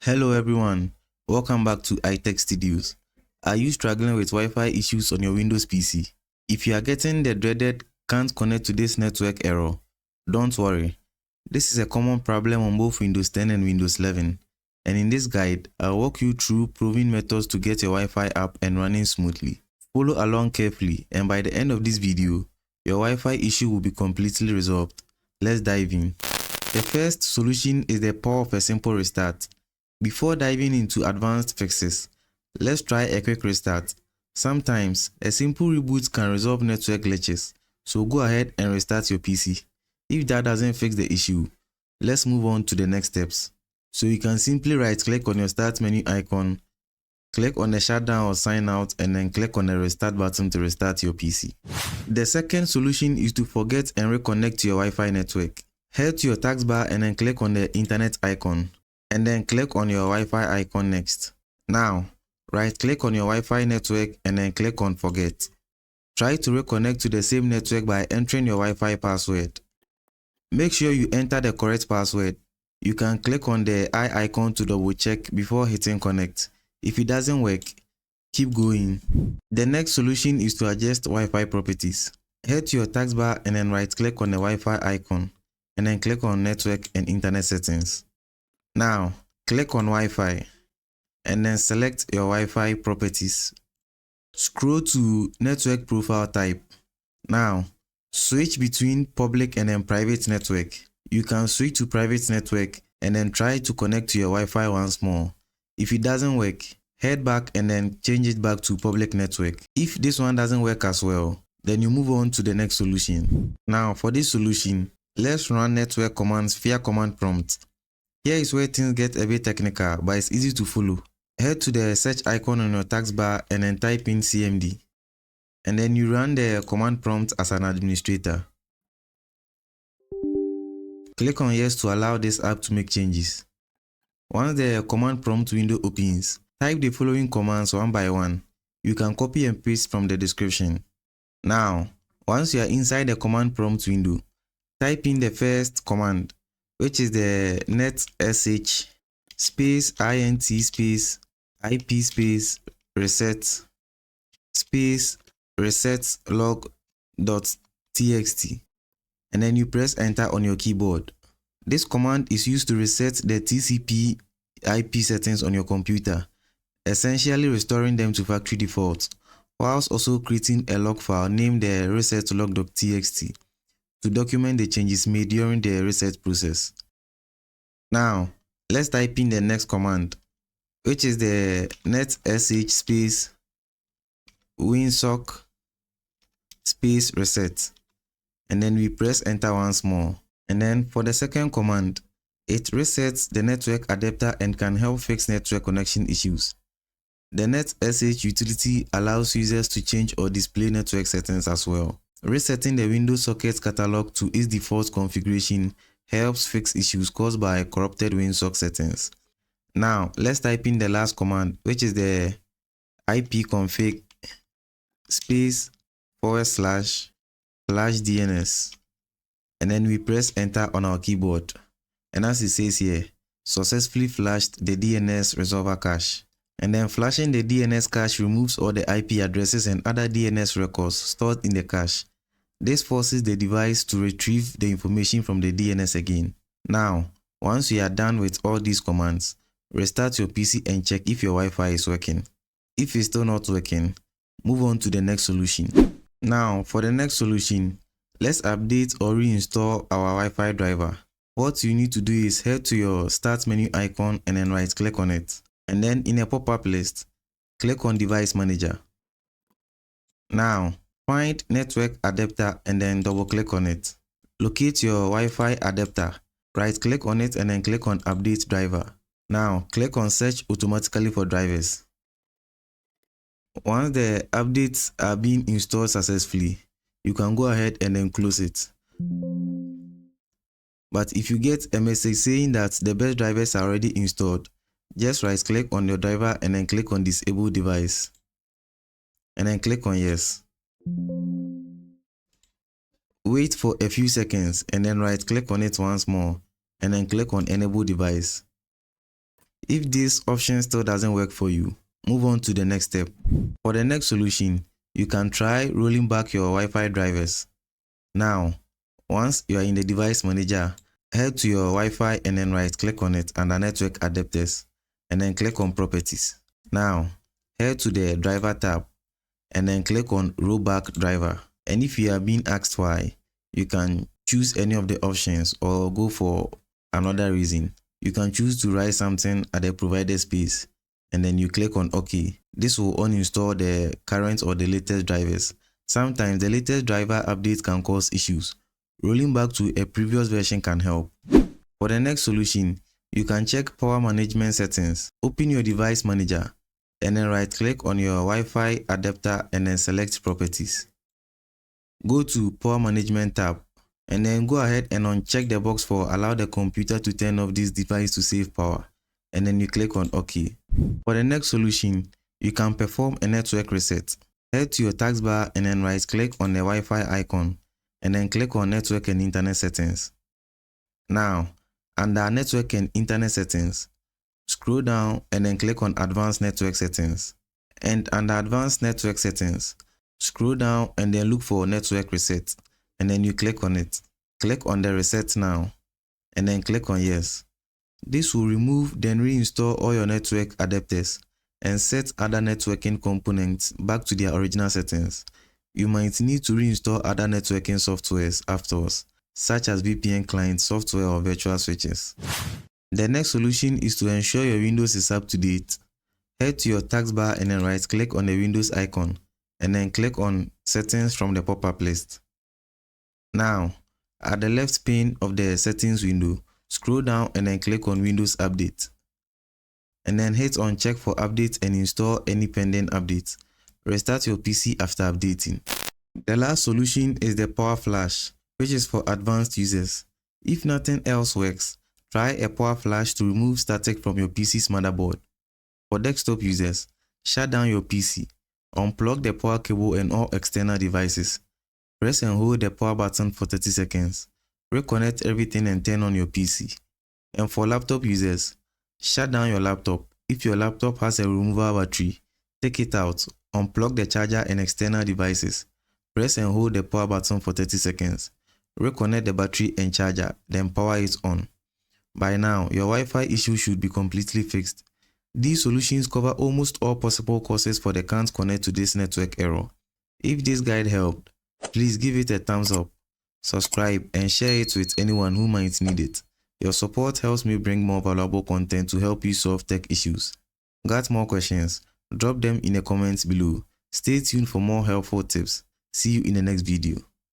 Hello everyone, welcome back to iTech Studios. Are you struggling with Wi-Fi issues on your Windows PC? If you are getting the dreaded can't connect to this network error, don't worry. This is a common problem on both Windows 10 and Windows 11. And in this guide, I'll walk you through proven methods to get your Wi-Fi up and running smoothly. Follow along carefully, and by the end of this video, your Wi-Fi issue will be completely resolved. Let's dive in. The first solution is the power of a simple restart. Before diving into advanced fixes, let's try a quick restart. Sometimes, a simple reboot can resolve network glitches, so go ahead and restart your PC. If that doesn't fix the issue, let's move on to the next steps. So you can simply right-click on your start menu icon, click on the shutdown or sign out, and then click on the restart button to restart your PC. The second solution is to forget and reconnect to your Wi-Fi network. Head to your taskbar and then click on the internet icon, and then click on your Wi-Fi icon next. Now, right-click on your Wi-Fi network and then click on Forget. Try to reconnect to the same network by entering your Wi-Fi password. Make sure you enter the correct password. You can click on the eye icon to double check before hitting connect. If it doesn't work, keep going. The next solution is to adjust Wi-Fi properties. Head to your taskbar and then right-click on the Wi-Fi icon, and then click on Network and Internet Settings. Now, click on Wi-Fi and then select your Wi-Fi properties. Scroll to Network Profile Type. Now, switch between public and then private network. You can switch to private network and then try to connect to your Wi-Fi once more. If it doesn't work, head back and then change it back to public network. If this one doesn't work as well, then you move on to the next solution. Now, for this solution, let's run network commands via command prompt. Here is where things get a bit technical, but it's easy to follow. Head to the search icon on your taskbar and then type in CMD. And then you run the command prompt as an administrator. Click on Yes to allow this app to make changes. Once the command prompt window opens, type the following commands one by one. You can copy and paste from the description. Now, once you are inside the command prompt window, type in the first command, which is the netsh space int space ip space reset space resetlog.txt, and then you press enter on your keyboard. This command is used to reset the TCP IP settings on your computer, essentially restoring them to factory default, whilst also creating a log file named the resetlog.txt to document the changes made during the reset process. Now, let's type in the next command, which is the netsh space winsock space reset, and then we press enter once more. And then for the second command, it resets the network adapter and can help fix network connection issues. The netsh utility allows users to change or display network settings as well. Resetting the Windows socket catalog to its default configuration helps fix issues caused by corrupted winsock settings. Now, let's type in the last command, which is the ipconfig space /flushdns, and then we press enter on our keyboard. And as it says here, successfully flushed the DNS resolver cache. And then flashing the DNS cache removes all the IP addresses and other DNS records stored in the cache. This forces the device to retrieve the information from the DNS again. Now, once you are done with all these commands, restart your PC and check if your Wi-Fi is working. If it's still not working, move on to the next solution. Now, for the next solution, let's update or reinstall our Wi-Fi driver. What you need to do is head to your start menu icon and then right click on it. And then in a pop-up list, click on Device Manager. Now, find Network Adapter and then double-click on it. Locate your Wi-Fi adapter, right-click on it and then click on Update Driver. Now, click on Search automatically for drivers. Once the updates are being installed successfully, you can go ahead and then close it. But if you get a message saying that the best drivers are already installed, just right-click on your driver and then click on Disable Device. And then click on Yes. Wait for a few seconds and then right-click on it once more and then click on Enable Device. If this option still doesn't work for you, move on to the next step. For the next solution, you can try rolling back your Wi-Fi drivers. Now, once you are in the device manager, head to your Wi-Fi and then right-click on it under network adapters and then click on properties. Now, head to the driver tab and then click on rollback driver. And if you are being asked why, you can choose any of the options or go for another reason. You can choose to write something at the provided space and then you click on OK. This will uninstall the current or the latest drivers. Sometimes the latest driver updates can cause issues. Rolling back to a previous version can help. For the next solution, you can check power management settings. Open your device manager and then right click on your Wi-Fi adapter and then select properties. Go to power management tab and then go ahead and uncheck the box for allow the computer to turn off this device to save power and then you click on OK. For the next solution, you can perform a network reset. Head to your taskbar and then right click on the Wi-Fi icon and then click on network and internet settings. Now, under network and internet settings, scroll down and then click on advanced network settings. And under advanced network settings, scroll down and then look for network reset and then you click on it. Click on the reset now and then click on yes. This will remove then reinstall all your network adapters and set other networking components back to their original settings. You might need to reinstall other networking softwares afterwards, such as VPN client software or virtual switches. The next solution is to ensure your Windows is up to date. Head to your taskbar and then right click on the Windows icon and then click on settings from the pop-up list. Now, at the left pane of the settings window, scroll down and then click on Windows Update. And then hit on check for updates and install any pending updates. Restart your PC after updating. The last solution is the Power Flash, which is for advanced users. If nothing else works, try a Power Flash to remove static from your PC's motherboard. For desktop users, shut down your PC, unplug the power cable and all external devices. Press and hold the power button for 30 seconds. Reconnect everything and turn on your PC. And for laptop users, shut down your laptop. If your laptop has a removable battery, take it out, unplug the charger and external devices. Press and hold the power button for 30 seconds. Reconnect the battery and charger, then power it on. By now, your Wi-Fi issue should be completely fixed. These solutions cover almost all possible causes for the can't connect to this network error. If this guide helped, please give it a thumbs up, subscribe and share it with anyone who might need it. Your support helps me bring more valuable content to help you solve tech issues. Got more questions? Drop them in the comments below. Stay tuned for more helpful tips. See you in the next video.